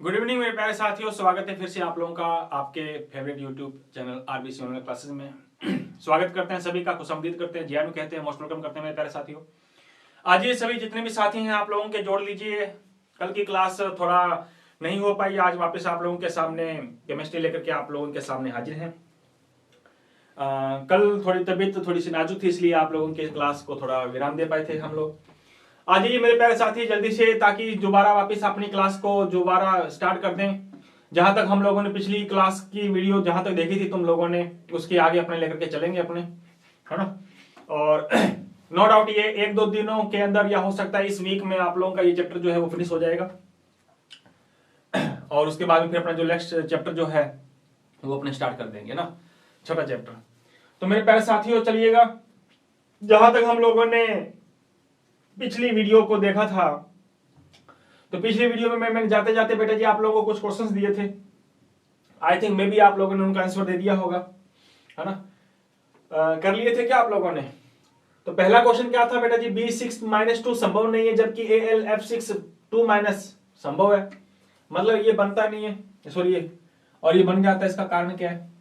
Good evening मेरे प्यारे साथियों, स्वागत है फिर से आप लोगों का आपके favourite YouTube channel RBC online classes में। स्वागत करते हैं सभी का, खुशामदीद करते हैं, जियानु कहते हैं, मोस्ट वेलकम करते हैं मेरे प्यारे साथियों। आज ये सभी जितने भी साथी हैं आप लोगों के जोड़ लीजिए। कल की क्लास थोड़ा नहीं हो पाई, आज वापस आप लोगों के सामने केमिस्ट्री लेकर के आप लोगों के सामने हाजिर हैं। कल थोड़ी तबीयत थोड़ी सी नाजुक थी, इसलिए आप लोगों के क्लास को थोड़ा विराम दे पाए थे हम लोग। आ जाइए मेरे प्यारे साथी जल्दी से, ताकि दोबारा वापस अपनी क्लास को दोबारा स्टार्ट कर दें। जहां तक हम लोगों ने पिछली क्लास की वीडियो जहां तक देखी थी तुम लोगों ने, उसके आगे अपने लेकर के चलेंगे अपने, है ना। और नो डाउट ये एक दो दिनों के अंदर या हो सकता है इस वीक में आप लोगों का ये चैप्टर जो है वो फिनिश हो जाएगा। और उसके बाद में फिर अपना जो नेक्स्ट चैप्टर जो है वो अपने स्टार्ट कर देंगे ना, छोटा चैप्टर। तो मेरे प्यारे साथियों चलिएगा, जहां तक हम लोगों ने पिछली वीडियो को देखा था, तो पिछली वीडियो में मैंने जाते जाते बेटा जी आप लोगों को कुछ क्वेश्चंस दिए थे। आई थिंक मे बी आप लोगों ने उनका आंसर दे दिया होगा, है ना। कर लिए थे क्या आप लोगों ने? तो पहला क्वेश्चन क्या था बेटा जी, B6-2 संभव नहीं है जबकि ALF6 2- संभव है। मतलब ये बनता नहीं है, सॉरी ये, और ये बन जाता है, इसका कारण क्या है?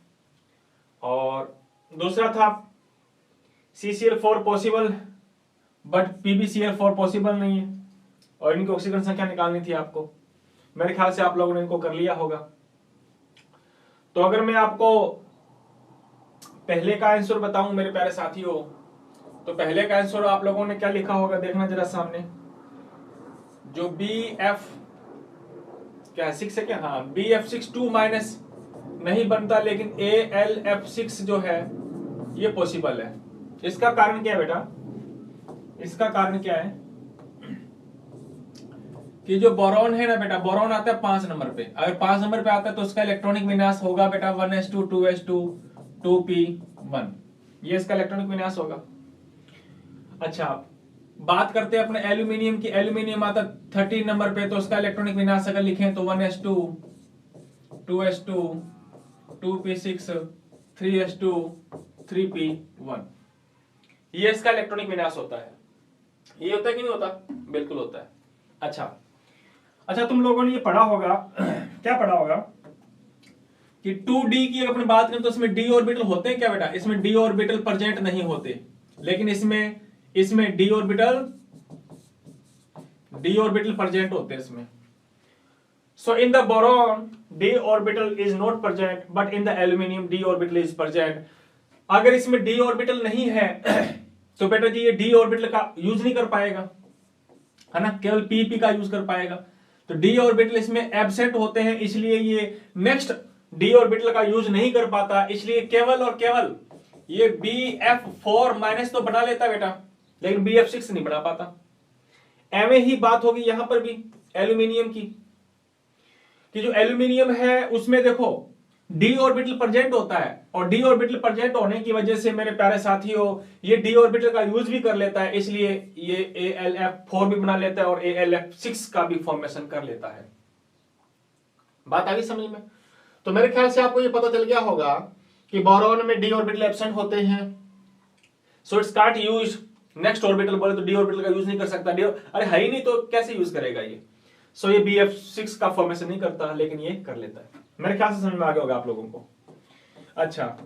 और दूसरा था CCl4 possible but PbCl4 possible नहीं है, और इनकी ऑक्सीजन संख्या निकालनी थी आपको। मेरे ख्याल से आप लोगों ने इनको कर लिया होगा। तो अगर मैं आपको पहले का आंसर बताऊं मेरे प्यारे साथियों, तो पहले का आंसर आप लोगों ने क्या लिखा होगा, देखना जरा सामने। जो BF क्या है, 6 है क्या? हाँ, BF6 2- नहीं बनता, लेकिन ALF6 जो है ये पॉसिबल है। इसका कारण क्या है बेटा? इसका कारण क्या है कि जो बोरॉन है ना बेटा, बोरॉन आता है 5 नंबर पे। अगर 5 नंबर पे आता है तो उसका इलेक्ट्रॉनिक विन्यास होगा बेटा 1s2 2s2 2p1। ये इसका इलेक्ट्रॉनिक विन्यास होगा। अच्छा, बात करते हैं अपने एल्यूमिनियम की। एल्यूमिनियम आता 13 नंबर पे, तो उसका इलेक्ट्रॉनिक विन्यास अगर लिखें तो 1s2 2s2 2p6 3s2 3p1। ये इसका इलेक्ट्रॉनिक विन्यास होता है। ये होता है कि नहीं होता? बिल्कुल होता है। अच्छा तुम लोगों ने ये पढ़ा होगा क्या पढ़ा होगा कि 2d की अगर बात करें तो इसमें d ऑर्बिटल होते हैं क्या बेटा? इसमें d ऑर्बिटल प्रेजेंट नहीं होते, लेकिन इसमें d ऑर्बिटल प्रेजेंट होते हैं इसमें। So in the boron d orbital is not present, but in the aluminium d orbital is present. अगर इसमें d ऑर्बिटल नहीं है तो बेटा जी ये d ऑर्बिटल का यूज नहीं कर पाएगा, है ना, केवल pp का यूज कर पाएगा। तो d ऑर्बिटल इसमें एब्सेंट होते हैं, इसलिए ये नेक्स्ट d ऑर्बिटल का यूज नहीं कर पाता। इसलिए केवल और केवल ये BF4- तो बना लेता बेटा, लेकिन BF6 नहीं बना पाता। एवं ही बात होगी यहां पर भी एल्यूमिनियम की, कि जो एल्यूमिनियम है उसमें देखो d ऑर्बिटल प्रेजेंट होता है, और d ऑर्बिटल प्रेजेंट होने की वजह से मेरे प्यारे साथियों ये d ऑर्बिटल का यूज भी कर लेता है, इसलिए ये ALF4 भी बना लेता है और ALF6 का भी फॉर्मेशन कर लेता है। बात आ गई समझ में? तो मेरे ख्याल से आपको ये पता चल गया होगा कि बोरॉन में d ऑर्बिटल एब्सेंट होते हैं, so it's can't use next orbital. बोले तो d ऑर्बिटल का यूज नहीं कर सकता, अरे है ही नहीं तो कैसे यूज करेगा ये। सो ये BF6 का फॉर्मेशन नहीं करता, लेकिन ये कर लेता है। मेरे ख्याल से समझ में आ गया होगा आप लोगों को। अच्छा,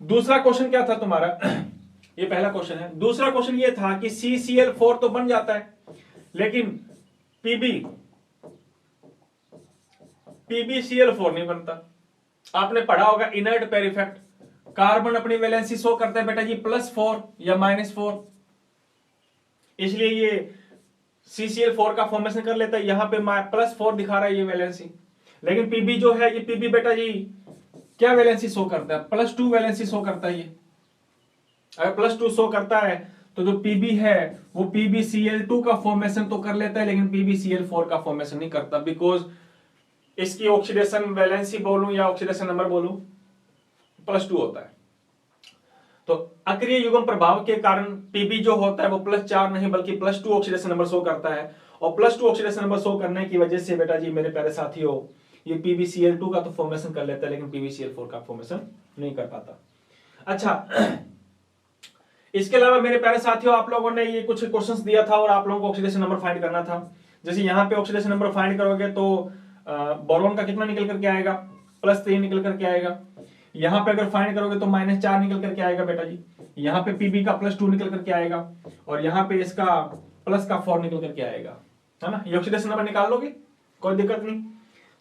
दूसरा क्वेश्चन क्या था तुम्हारा? ये पहला क्वेश्चन है। दूसरा क्वेश्चन ये था कि CCl4 तो बन जाता है, लेकिन PbCl4 नहीं बनता। आपने पढ़ा होगा इनर्ट पेयर इफेक्ट, कार्बन अपनी वैलेंसी शो करता है बेटा जी +4 या -4, इसलिए ये CCl4 का फॉर्मेशन कर लेता है। यहां पे +4 दिखा रहा है ये वैलेंसी, लेकिन Pb जो है ये Pb बेटा जी क्या वैलेंसी शो करता है? +2 वैलेंसी शो करता है ये। अगर +2 शो करता है तो जो Pb है वो PbCl2 का फॉर्मेशन तो कर लेता है, लेकिन PbCl4 का फॉर्मेशन नहीं करता, बिकॉज इसकी ऑक्सीडेशन वैलेंसी बोलूं या ऑक्सीडेशन नंबर बोलूं +2 होता है। तो अक्रिय युग्म प्रभाव के कारण Pb जो होता है वो +4 नहीं बल्कि +2 ऑक्सीडेशन नंबर शो करता है, और +2 ऑक्सीडेशन नंबर शो करने की वजह से बेटा जी मेरे प्यारे साथियों ये PbCl2 का तो फॉर्मेशन कर लेता है, लेकिन PbCl4 का फॉर्मेशन नहीं कर पाता। अच्छा, इसके अलावा मेरे प्यारे साथियों आप लोगों ने ये कुछ क्वेश्चंस दिया था और आप लोगों को ऑक्सीडेशन नंबर फाइंड करना था। जैसे यहाँ पे ऑक्सीडेशन नंबर फाइंड करोगे तो बोरोन का कितना निकल करके आएगा, +3 निकल करके आएगा। यहाँ पे अगर फाइंड करोगे तो -4 निकल करके आएगा बेटा जी। यहाँ पे पीबी का +2 निकल करके आएगा और यहाँ पे इसका +4 निकल करके आएगा, है ना। ये ऑक्सीडेशन नंबर निकाल लोगे, कोई दिक्कत नहीं।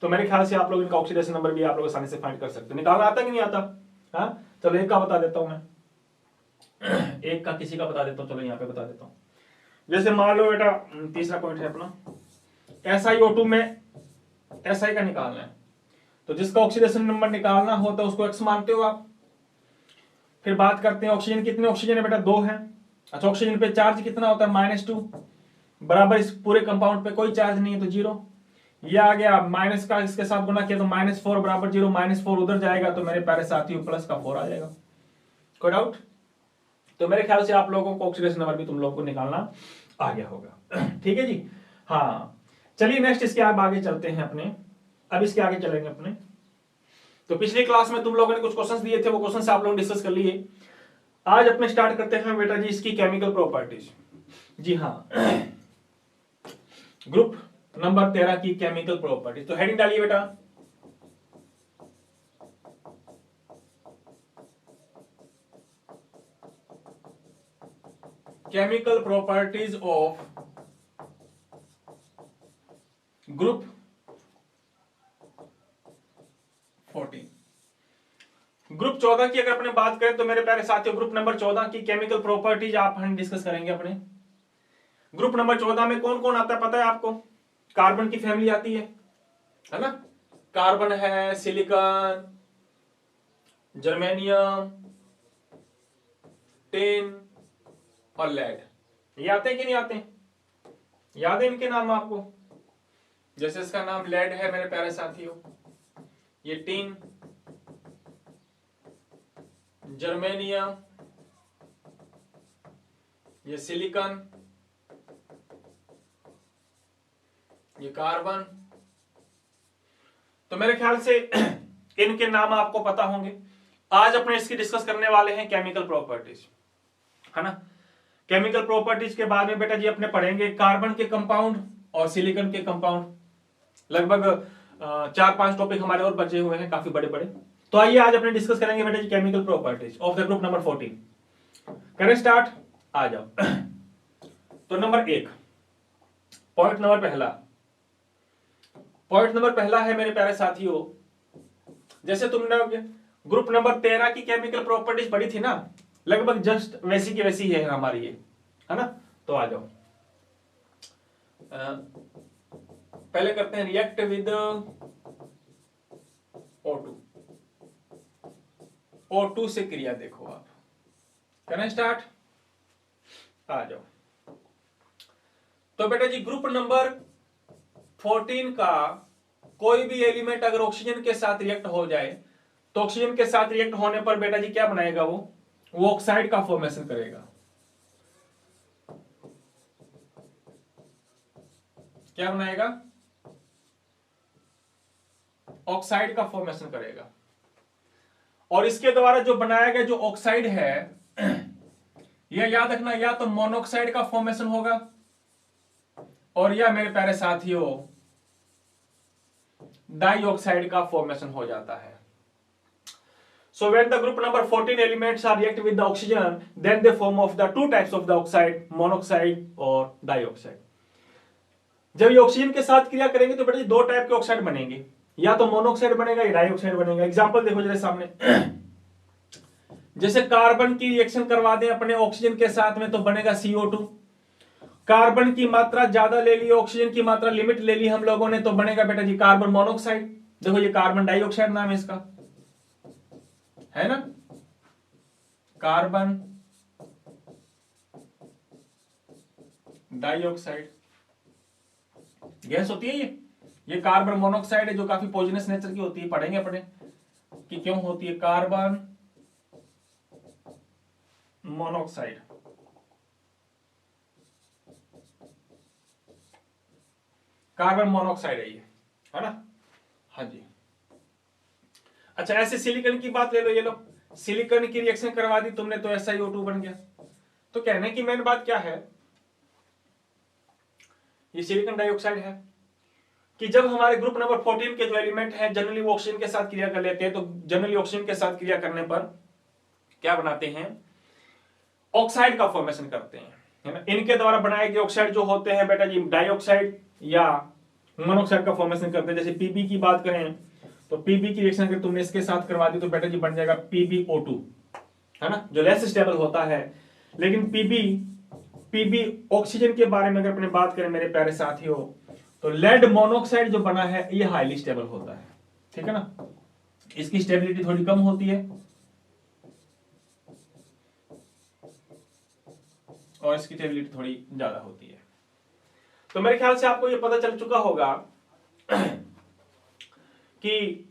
तो मेरे ख्याल से आप लोग इनका ऑक्सीडेशन नंबर भी आप लोग आसानी से फाइंड कर सकते हो। निकालना आता कि नहीं आता? हाँ, चलो एक का बता देता हूं मैं, एक का किसी का बता देता हूं। चलो यहाँ पे बता देता हूं। जैसे मान लो बेटा तीसरा पॉइंट है अपना, SiO2 में Si का निकालना है, तो जिसका ऑक्सीडेशन नंबर निकालना हो तो उसको x मानते हो आप। फिर बात करते हैं ऑक्सीजन, कितने ऑक्सीजन है बेटा? 2 है। अच्छा, ऑक्सीजन पे चार्ज कितना होता है? -2 बराबर इस पूरे कंपाउंड पे कोई चार्ज नहीं है तो 0। ये आ गया माइनस का, इसके साथ गुना किया तो -4 बराबर 0, -4 उधर जाएगा तो मेरे प्यारे साथियों +4 आ जाएगा। कोई डाउट? तो मेरे ख्याल से आप लोगों को ऑक्सीडेशन नंबर भी तुम लोगों को निकालना आ गया होगा। ठीक है जी। हाँ, चलिए नेक्स्ट इसके आगे चलते हैं अपने, अब इसके आगे चलेंगे अपने। तो पिछली क्लास में तुम लोगों ने कुछ क्वेश्चंस दिए थे, वो क्वेश्चंस आप लोग डिस्कस कर लिए। आज अपने स्टार्ट करते हैं बेटा जी इसकी केमिकल प्रॉपर्टीज। जी हाँ, ग्रुप नंबर 13 की केमिकल प्रॉपर्टीज। तो हेडिंग डालिए बेटा, chemical properties of group 14। Group 14 की अगर अपने बात करें तो मेरे प्यारे साथियों ग्रुप नंबर 14 की केमिकल प्रॉपर्टीज आप हम डिस्कस करेंगे अपने। ग्रुप नंबर 14 में कौन कौन आता है पता है आपको? कार्बन की फैमिली आती है ना। कार्बन है, सिलिकॉन, जर्मेनियम, टिन और लेड। ये आते हैं कि नहीं आते हैं? याद है इनके नाम आपको? जैसे इसका नाम लेड है मेरे प्यारे साथियों, ये टिन, जर्मेनियम, ये सिलिकॉन, ये कार्बन। तो मेरे ख्याल से इनके नाम आपको पता होंगे। आज अपने इसकी डिस्कस करने वाले हैं केमिकल प्रॉपर्टीज, है ना। केमिकल प्रॉपर्टीज के बाद में बेटा जी अपने पढ़ेंगे कार्बन के कंपाउंड और सिलिकॉन के कंपाउंड। लगभग 4-5 टॉपिक हमारे और बचे हुए हैं, काफी बड़े बड़े। तो आइए आज अपने डिस्कस करेंगे बेटा जी chemical properties of the group number 14। करें स्टार्ट, आ जाओ। तो नंबर 1, पॉइंट नंबर पहला है मेरे प्यारे साथियों, जैसे तुमने ग्रुप नंबर 13 की केमिकल प्रॉपर्टीज पढ़ी थी ना, लगभग जस्ट वैसी की वैसी है हमारी ये, है ना। तो आ जाओ, पहले करते हैं रिएक्ट विद O2। O2 से क्रिया देखो आप, करें स्टार्ट, आ जाओ। तो बेटा जी ग्रुप नंबर 14 का कोई भी एलिमेंट अगर ऑक्सीजन के साथ रिएक्ट हो जाए तो ऑक्सीजन के साथ रिएक्ट होने पर बेटा जी क्या बनाएगा? वो ऑक्साइड का फॉर्मेशन करेगा। क्या बनाएगा? ऑक्साइड का फॉर्मेशन करेगा। और इसके द्वारा जो बनाया गया जो ऑक्साइड है, यह याद रखना, या तो मोनोऑक्साइड का फॉर्मेशन होगा और या मेरे प्यारे साथियों डाइऑक्साइड का फॉर्मेशन हो जाता है। So when the group number 14 elements are react with the oxygen, then they form of the two types of the oxide, monoxide और dioxide। जब ये ऑक्सीजन के साथ क्रिया करेंगे तो बेटा जी 2 टाइप के ऑक्साइड बनेंगे, या तो मोनोऑक्साइड बनेगा या डाइऑक्साइड बनेगा। एग्जांपल देखो जरा सामने, जैसे कार्बन की रिएक्शन करवा दें अपने ऑक्सीजन के साथ में तो बनेगा CO2। कार्बन की मात्रा ज्यादा ले ली, ऑक्सीजन की मात्रा लिमिट ले ली हम लोगों ने, तो बनेगा बेटा जी कार्बन मोनोऑक्साइड। देखो ये कार्बन डाइऑक्साइड नाम है इसका, है ना, कार्बन डाइऑक्साइड गैस होती है ये कार्बन मोनोऑक्साइड है जो काफी पॉइजनस नेचर की होती है। पढ़ेंगे अपने कि क्यों होती है कार्बन मोनोऑक्साइड। कार्बन मोनोऑक्साइड है ये, है ना। हाँ जी। अच्छा, ऐसे सिलिकॉन की बात ले लो, ये लो सिलिकॉन की रिएक्शन करवा दी तुमने तो SiO2 बन गया। तो कहने की मेन बात क्या है, ये सिलिकॉन डाइऑक्साइड है, कि जब हमारे ग्रुप नंबर 14 के जो एलिमेंट है जनरली वो ऑक्सीजन के साथ क्रिया कर लेते हैं, तो जनरली ऑक्सीजन के साथ क्रिया करने पर क्या बनाते हैं, ऑक्साइड का फॉर्मेशन करते हैं, है ना। इनके द्वारा बनाए गए ऑक्साइड जो होते हैं बेटा जी डाइऑक्साइड या मोनोऑक्साइड का फॉर्मेशन करते हैं। जैसे पीबी की बात करें तो पीबी की रिएक्शन अगर तुमने इसके साथ करवा दी तो बेटा जी बन जाएगा PbO2, है ना, जो लेस स्टेबल होता है। लेकिन पीबी ऑक्सीजन के बारे में अगर अपने बात करें मेरे प्यारे साथियों, तो लेड मोनोऑक्साइड जो बना है ये हाईली स्टेबल होता है, ठीक है ना, इसकी स्टेबिलिटी थोड़ी कम होती है और इसकी स्टेबिलिटी थोड़ी ज्यादा होती है। तो मेरे ख्याल से आपको ये पता चल चुका होगा कि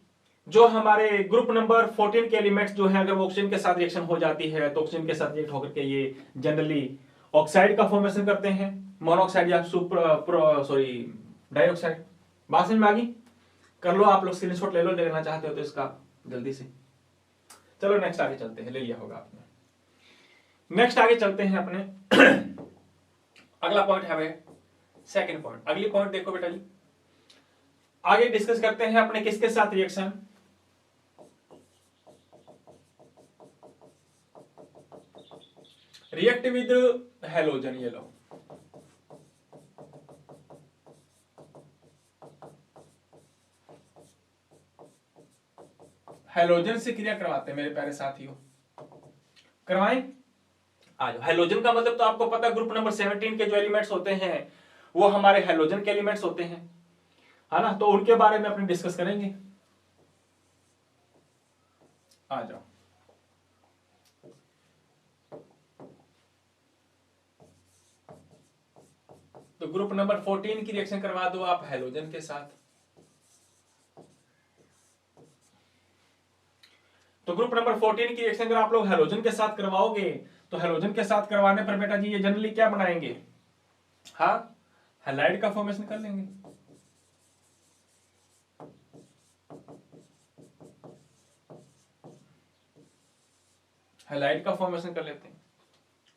जो हमारे ग्रुप नंबर 14 के एलिमेंट्स जो है अगर वो ऑक्सीजन के साथ रिएक्शन हो जाती है तो ऑक्सीजन के साथ रिएक्ट होकर के ये जनरली ऑक्साइड का फॉर्मेशन करते हैं, मोनोऑक्साइड या डाइऑक्साइड। बात समझ में आ गई? कर लो आप लोग, स्क्रीनशॉट ले लो, लेना चाहते हो तो इसका जल्दी से। चलो नेक्स्ट आगे चलते हैं, ले लिया होगा आपने। नेक्स्ट आगे चलते हैं अपने अगला पॉइंट है सेकंड पॉइंट। अगली पॉइंट देखो बेटा जी, आगे डिस्कस करते हैं अपने किसके साथ रिएक्शन, रिएक्ट विद हैलोजन। ये लो हैलोजन से क्रिया करवाते हैं मेरे प्यारे साथियों, करवाएं। आ जाओ। हैलोजन का मतलब तो आपको पता है, ग्रुप नंबर 17 के जो एलिमेंट्स होते हैं वो हमारे हैलोजन के एलिमेंट्स होते हैं, है ना, तो उनके बारे में अपने डिस्कस करेंगे। आ जाओ। तो ग्रुप नंबर 14 की रिएक्शन करवा दो आप हैलोजन के साथ। तो ग्रुप नंबर 14 की रिएक्शन अगर आप लोग हैलोजन के साथ करवाओगे तो हैलोजन के साथ करवाने पर बेटा जी ये जनरली क्या बनाएंगे, हाँ, हैलाइड का फॉर्मेशन कर लेंगे। हैलाइड का फॉर्मेशन कर लेते हैं।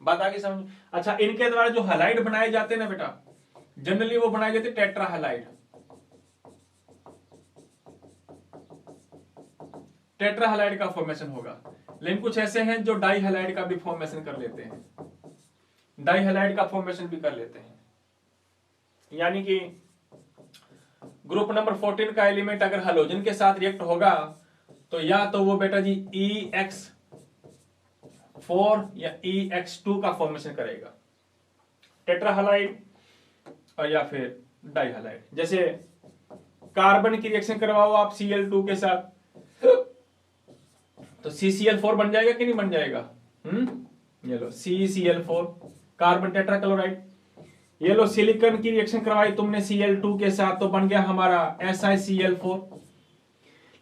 बात आगे समझ। अच्छा, इनके द्वारा जो हैलाइड बनाए जाते हैं ना बेटा, जनरली वो बनाए जाते टेट्रा हैलाइड। टेट्रा हैलाइड का फॉर्मेशन होगा। लेकिन कुछ ऐसे हैं जो डाई हैलाइड का भी फॉर्मेशन कर लेते हैं, डाई हैलाइड का फॉर्मेशन भी कर लेते हैं। यानी कि ग्रुप नंबर 14 का एलिमेंट अगर हैलोजन के साथ रिएक्ट होगा तो या तो वो बेटा जी EX4 या EX2 का फॉर्मेशन करेगा, टेट्रा हैलाइड और या फिर डाई हैलाइड। जैसे कार्बन की रिएक्शन करवाओ आप Cl2 के साथ तो CCl4 बन जाएगा कि नहीं बन जाएगा? ये लो CCl4 कार्बन टेट्राक्लोराइड। ये लो सिलिकॉन की रिएक्शन करवाई तुमने Cl2 के साथ तो बन गया हमारा SiCl4।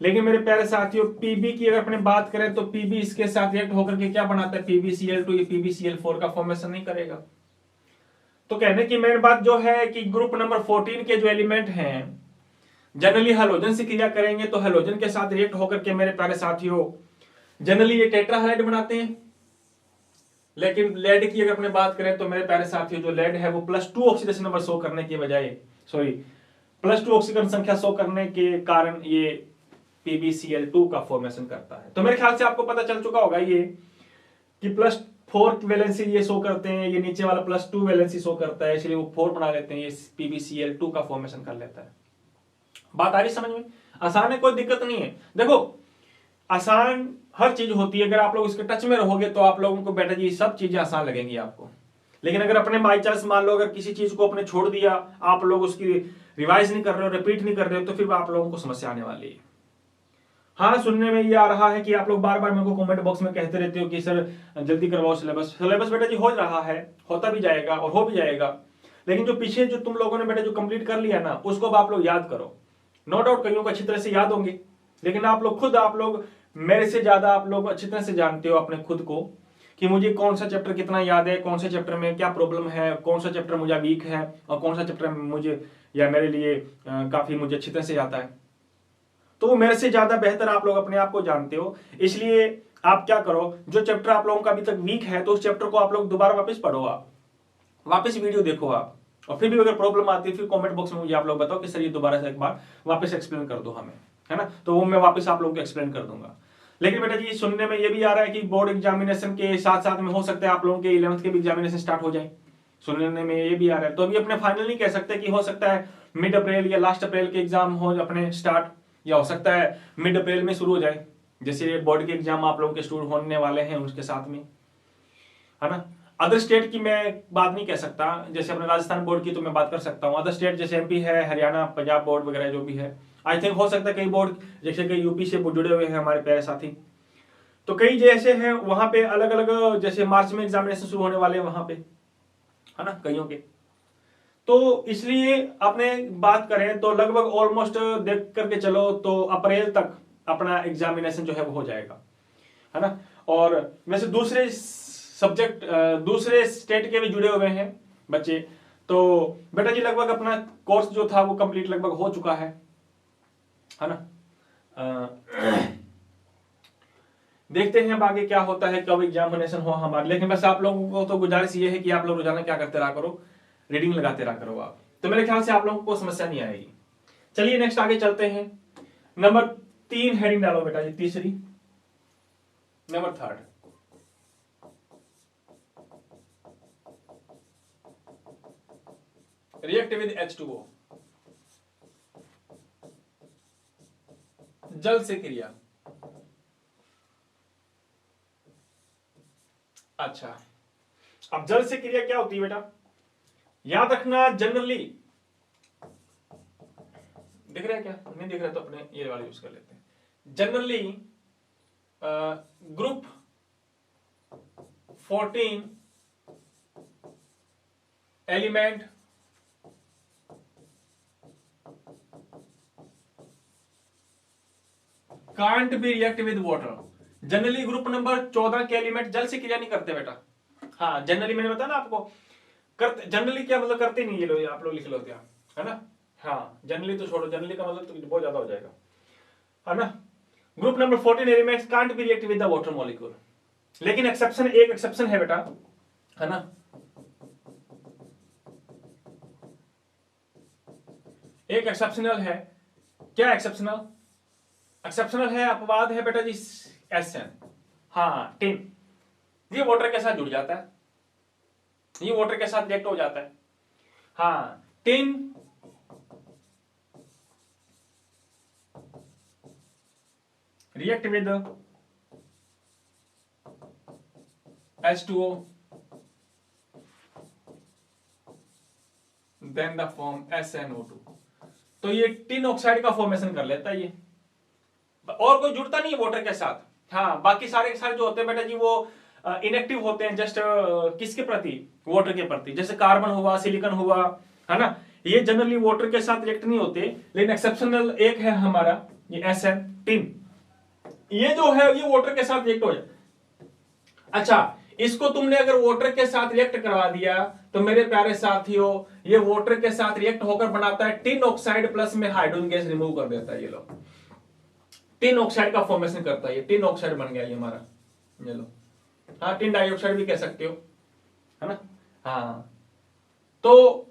लेकिन मेरे प्यारे साथियों Pb की अगर अपने बात करें तो Pb इसके साथ रिएक्ट होकर के क्या बनाता है, PbCl2 या PbCl4 का फॉर्मेशन नहीं करेगा। तो कहने की मेन बात जो है कि ग्रुप नंबर 14 के जो एलिमेंट हैं जनरली हैलोजन से क्रिया करेंगे तो हैलोजन के साथ रिएक्ट होकर के मेरे प्यारे साथियों जनरली ये टेट्रा हैलाइड बनाते हैं। लेकिन लेड की अगर अपने बात करें तो मेरे प्यारे साथियों जो लेड है वो +2 ऑक्सीडेशन नंबर शो करने की बजाय +2 ऑक्सीजन संख्या शो करने के कारण ये PbCl2 का फॉर्मेशन करता है। तो मेरे ख्याल से आपको पता चल चुका होगा ये कि +4 वैलेंसी ये शो करते हैं, ये नीचे वाला +2 वैलेंसी शो करता है, इसलिए वो 4 बना लेते हैं, ये PbCl2 का फॉर्मेशन कर लेता है। बात आ रही समझ में? आसान है, कोई दिक्कत नहीं है। देखो आसान हर चीज होती है, अगर आप लोग इसके टच में रहोगे तो आप लोगों को बेटा जी सब चीजें आसान लगेंगी आपको। लेकिन अगर अपने बाई चांस मान लो अगर किसी चीज को अपने छोड़ दिया, आप लोग उसकी रिवाइज नहीं कर रहे हो, रिपीट नहीं कर रहे हो, तो फिर आप लोगों को समस्या आने वाली है। हाँ, सुनने में ये आ रहा है कि आप लोग बार बार मेरे को कमेंट बॉक्स में कहते रहते हो कि सर जल्दी करवाओ सिलेबस। सिलेबस बेटा जी हो रहा है, होता भी जाएगा और हो भी जाएगा। लेकिन जो पीछे जो तुम लोगों ने बेटा जो कंप्लीट कर लिया ना, उसको अब आप लोग याद करो। नो डाउट कईयों को अच्छी तरह से याद होंगे, लेकिन आप लोग मेरे से ज्यादा आप लोग अच्छी तरह से जानते हो अपने खुद को कि मुझे कौन सा चैप्टर कितना याद है, कौन से चैप्टर में क्या प्रॉब्लम है, कौन सा चैप्टर मुझे वीक है और कौन सा चैप्टर मुझे या मेरे लिए काफी मुझे अच्छी तरह से आता है। तो वो मेरे से ज्यादा बेहतर आप लोग अपने आप को जानते हो। इसलिए आप क्या करो, जो चैप्टर आप लोगों का अभी तक वीक है तो उस चैप्टर को आप लोग दोबारा वापस पढ़ो, आप वापस वीडियो देखो, आप और फिर भी अगर प्रॉब्लम आती है फिर कमेंट बॉक्स में मुझे आप लोग बताओ कि सर ये दोबारा से एक बार वापस एक्सप्लेन कर दो हमें, है ना, तो वो मैं वापस आप लोगों को एक्सप्लेन कर दूंगा। लेकिन बेटा जी सुनने में ये भी आ रहा है कि बोर्ड एग्जामिनेशन के साथ साथ में हो सकता है आप लोगों के 11th के भी एग्जामिनेशन स्टार्ट हो जाए, सुनने में ये भी आ रहा है। तो अभी अपने फाइनल नहीं कह सकते कि हो सकता है मिड अप्रैल या लास्ट अप्रैल के एग्जाम हो अपने स्टार्ट, या हो सकता है मिड अप्रैल में शुरू हो जाए, जैसे बोर्ड के एग्जाम आप लोगों के शुरू होने वाले हैं उसके साथ में, है ना। अदर स्टेट की मैं बात नहीं कह सकता, जैसे अपने राजस्थान बोर्ड की तो मैं बात कर सकता हूँ। अदर स्टेट जैसे एमपी है, हरियाणा, पंजाब बोर्ड वगैरह जो भी है, आई थिंक हो सकता है कई बोर्ड जैसे कई यूपी से जुड़े हुए हैं हमारे प्यारे साथी, तो कई जैसे हैं वहां पे अलग अलग, जैसे मार्च में एग्जामिनेशन शुरू होने वाले हैं वहां पे, है ना, कईयों के। तो इसलिए आपने बात करें तो लगभग ऑलमोस्ट देख करके चलो तो अप्रैल तक अपना एग्जामिनेशन जो है वो हो जाएगा, है ना। और वैसे दूसरे सब्जेक्ट दूसरे स्टेट के भी जुड़े हुए हैं बच्चे, तो बेटा जी लगभग अपना कोर्स जो था वो कंप्लीट लगभग हो चुका है ना। देखते हैं अब आगे क्या होता है, कब एग्जामिनेशन हो हमारे। लेकिन बस आप लोगों को तो गुजारिश ये है कि आप लोग रोजाना क्या करते रहा करो, रीडिंग लगाते रहा करो आप, तो मेरे ख्याल से आप लोगों को समस्या नहीं आएगी। चलिए नेक्स्ट आगे चलते हैं। नंबर 3 हेडिंग डालो बेटा जी, तीसरी, नंबर 3 रिएक्ट विद H2O, जल से क्रिया। अच्छा, अब जल से क्रिया क्या होती है बेटा, याद रखना जनरली, दिख रहा है क्या, नहीं दिख रहा तो अपने ये वाला यूज कर लेते हैं। Generally group 14 element can't be react with water. Generally group number 14 के एलिमेंट जल से क्रिया नहीं करते बेटा। हाँ जनरली मैंने बताया ना आपको, करते जनरली क्या मतलब करते नहीं, ये लो आप लोग लिख लो क्या, है ना। हाँ जनरली तो छोड़ो, जनरली का मतलब तो बहुत ज्यादा हो जाएगा, है ना। Group number 14 elements can't be react with the water molecule, लेकिन एक्सेप्शन, एक एक्सेप्शन है बेटा, है ना। एक एक्सेप्शनल है, क्या एक्सेप्शनल, एक्सेप्शनल है अपवाद है बेटा जी SN, हाँ टिन, ये वाटर के साथ जुड़ जाता है, ये वाटर के साथ रिएक्ट हो जाता है। हाँ tin react with H2O then the form SnO2, तो ये टिन ऑक्साइड का फॉर्मेशन कर लेता है ये, और कोई जुड़ता नहीं है वाटर के साथ। हाँ बाकी सारे के सारे जो होते हैं बेटा जी वो इनएक्टिव होते हैं, जस्ट किसके प्रति, वाटर के प्रति, जैसे कार्बन हुआ, सिलिकॉन हुआ, है ना, ये जनरली वाटर के साथ रिएक्ट नहीं होते। लेकिन एक्सेप्शनल एक है हमारा ये SN टिन, ये जो है ये वाटर के साथ रिएक्ट हो जाए। अच्छा इसको तुमने अगर वाटर के साथ रिएक्ट करवा दिया तो मेरे प्यारे साथियों ये वाटर के साथ रिएक्ट होकर बनाता है टिन ऑक्साइड, प्लस में हाइड्रोजन गैस रिमूव कर देता है, ये लो टिन ऑक्साइड का फॉर्मेशन करता है, ये टिन ऑक्साइड बन गया ये हमारा, ये लो। हाँ टिन डाइऑक्साइड भी कह सकते हो, है ना। हाँ तो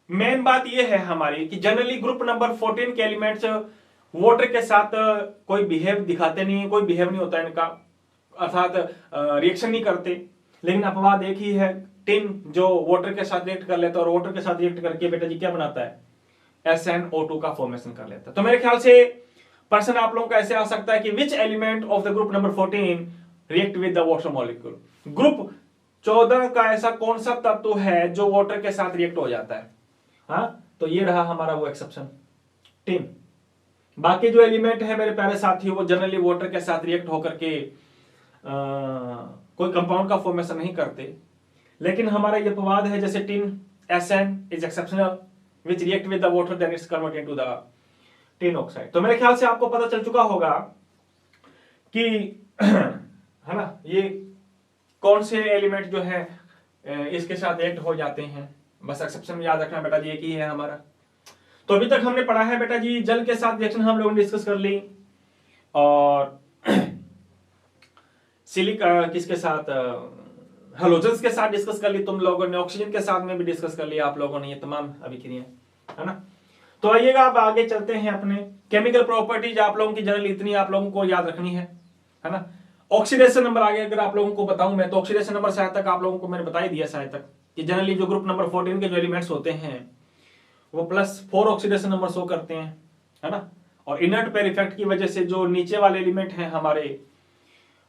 मेन बात ये है हमारी कि जनरली ग्रुप नंबर 14 के एलिमेंट्स वाटर के साथ कोई बिहेव दिखाते नहीं है, कोई बिहेव नहीं होता है इनका, अर्थात रिएक्शन नहीं करते। लेकिन अपवाद एक ही है टिन, जो वाटर के साथ रिएक्ट कर लेता है, और वाटर के साथ रिएक्ट करके बेटा जी क्या बनाता है, SnO2 का फॉर्मेशन कर लेता है। तो मेरे ख्याल से प्रश्न आप लोगों का ऐसे आ सकता है कि which element of the group number 14 react with the water molecule, group 14 का ऐसा कौन सा तत्व है जो वाटर के साथ रिएक्ट हो जाता है। हाँ तो ये रहा हमारा वो एक्सेप्शन टिन। बाकी जो एलिमेंट है मेरे प्यारे साथियों वो जनरली वाटर के साथ रिएक्ट होकर के कोई कंपाउंड का फॉर्मेशन नहीं करते। लेकिन हमारा ये अपवाद है जैसे tin SN is exceptional which react with the water then it's convert into the tin oxide. तो मेरे ख्याल से आपको पता चल चुका होगा कि है ना ये कौन से एलिमेंट जो है इसके साथ रिएक्ट हो जाते हैं। बस एक्सेप्शन में याद रखना बेटा जी एक ही है हमारा। तो अभी तक हमने पढ़ा है बेटा जी जल के साथ रिएक्शन हम लोगों ने डिस्कस कर ली, और सिलिका किसके साथ हेलोजन्स के साथ डिस्कस कर ली तुम लोगों ने, ऑक्सीजन के साथ में भी डिस्कस कर लिया आप लोगों ने, ये तमाम अभिक्रियाएं, है ना। तो आइएगा अब आगे चलते हैं अपने केमिकल प्रॉपर्टीज। आप लोगों की जनरल इतनी आप लोगों को याद रखनी है ना। ऑक्सीडेशन नंबर आगे अगर आप लोगों को बताऊं मैं, तो ऑक्सीडेशन नंबर शायद तक आप लोगों को मैंने बता ही दिया शायद तक, कि जनरली जो ग्रुप नंबर 14 के जो एलिमेंट्स होते हैं वो +4 ऑक्सीडेशन नंबर शो करते हैं, है ना। और इनर्ट पेयर इफेक्ट की वजह से जो नीचे वाले एलिमेंट हैं हमारे,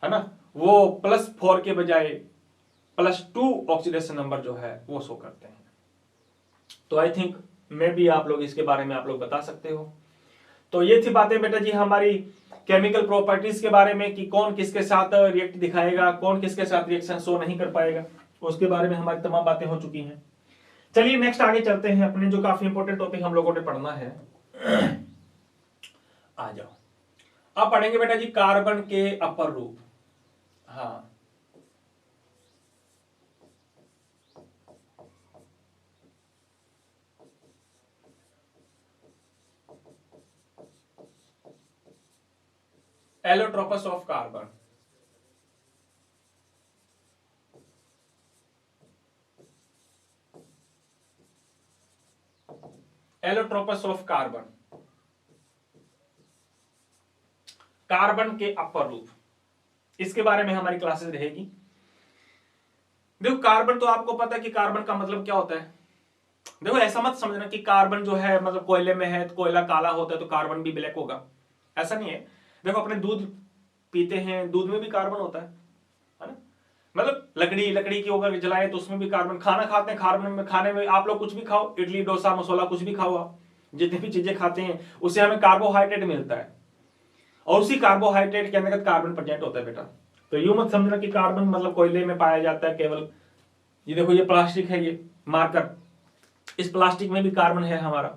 है ना, वो +4 के बजाय +2 ऑक्सीडेशन नंबर जो है वो शो करते हैं। तो आई थिंक मे भी आप लोग इसके बारे में आप लोग बता सकते हो। तो ये थी बातें बेटा जी हमारी केमिकल प्रॉपर्टीज के बारे में, कि कौन किसके साथ रिएक्ट दिखाएगा, कौन किसके साथ रिएक्शन शो नहीं कर पाएगा, उसके बारे में हमारी तमाम बातें हो चुकी हैं। चलिए नेक्स्ट आगे चलते हैं अपने जो काफी इंपॉर्टेंट टॉपिक हम लोगों ने पढ़ना है। आ जाओ, अब पढ़ेंगे बेटा जी कार्बन के अपर रूप। हाँ, allotropes of carbon. Allotropes of carbon, carbon के अपर रूप, इसके बारे में हमारी क्लासेस रहेगी। देखो कार्बन तो आपको पता है कि कार्बन का मतलब क्या होता है। देखो ऐसा मत समझना कि कार्बन जो है मतलब कोयले में है तो कोयला काला होता है तो कार्बन भी ब्लैक होगा, ऐसा नहीं है। देखो अपने दूध पीते हैं, दूध में भी कार्बन होता है ना। मतलब लकड़ी की अगर जलाए तो उसमें भी कार्बन, खाना खाते हैं कार्बन में, खाने में आप लोग कुछ भी खाओ, इडली डोसा मसाला कुछ भी खाओ, आप जितनी भी चीजें खाते हैं उससे हमें कार्बोहाइड्रेट मिलता है, और उसी कार्बोहाइड्रेट के अंतर्गत कार्बन प्रेजेंट होता है बेटा। तो यूं मत समझना कि कार्बन मतलब कोयले में पाया जाता है केवल। ये देखो ये प्लास्टिक है, ये मार्कर, इस प्लास्टिक में भी कार्बन है हमारा।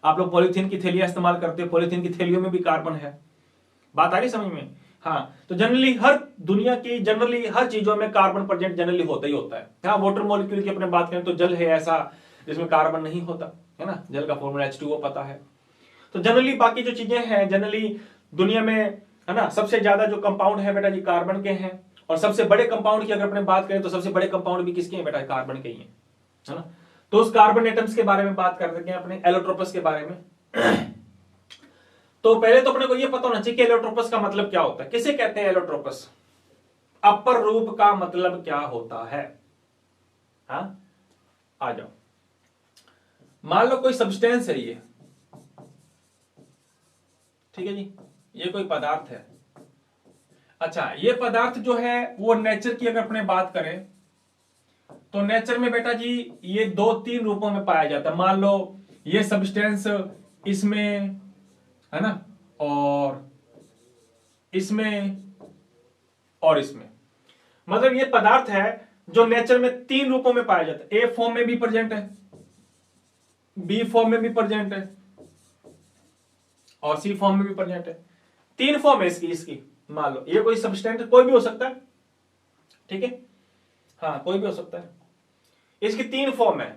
आप लोग पॉलीथीन की थैलियां इस्तेमाल करते हो, पॉलीथीन की थैलियों में भी कार्बन है। बात आ रही समझ में। हाँ, तो जनरली हर दुनिया की जनरली हर चीजों में कार्बन प्रेजेंट जनरली होता ही होता है। हाँ, वाटर मॉलिक्यूल की अपने बात करें तो जल है ऐसा जिसमें कार्बन नहीं होता, है ना। जल का फॉर्मूला H2O पता है। तो जनरली बाकी जो चीजें हैं जनरली दुनिया में, है ना, सबसे ज्यादा जो कंपाउंड है बेटा जी कार्बन के हैं। और सबसे बड़े कंपाउंड की अगर अपने बात करें तो सबसे बड़े कंपाउंड भी किसके हैं बेटा, कार्बन के ही है ना। तो उस कार्बन एटम्स के बारे में बात कर रहे हैं अपने एलोट्रोपस के बारे में। तो पहले तो अपने को यह पता होना चाहिए कि एलोट्रोपस का मतलब क्या होता है, किसे कहते हैं एलोट्रोपस, अपर रूप का मतलब क्या होता है। हाँ, आ जाओ, मान लो कोई सब्सटेंस है ये, ठीक है जी, ये कोई पदार्थ है। अच्छा, ये पदार्थ जो है वो नेचर की अगर अपने बात करें तो नेचर में बेटा जी ये 2-3 रूपों में पाया जाता है। मान लो ये सब्सटेंस इसमें, है ना, और इसमें और इसमें, मतलब ये पदार्थ है जो नेचर में 3 रूपों में पाया जाता है। ए फॉर्म में भी प्रेजेंट है, बी फॉर्म में भी प्रेजेंट है, और सी फॉर्म में भी प्रेजेंट है। 3 फॉर्म है इसकी। मान लो ये कोई सब्सटेंस कोई भी हो सकता है, ठीक है, हाँ कोई भी हो सकता है। इसकी 3 फॉर्म है।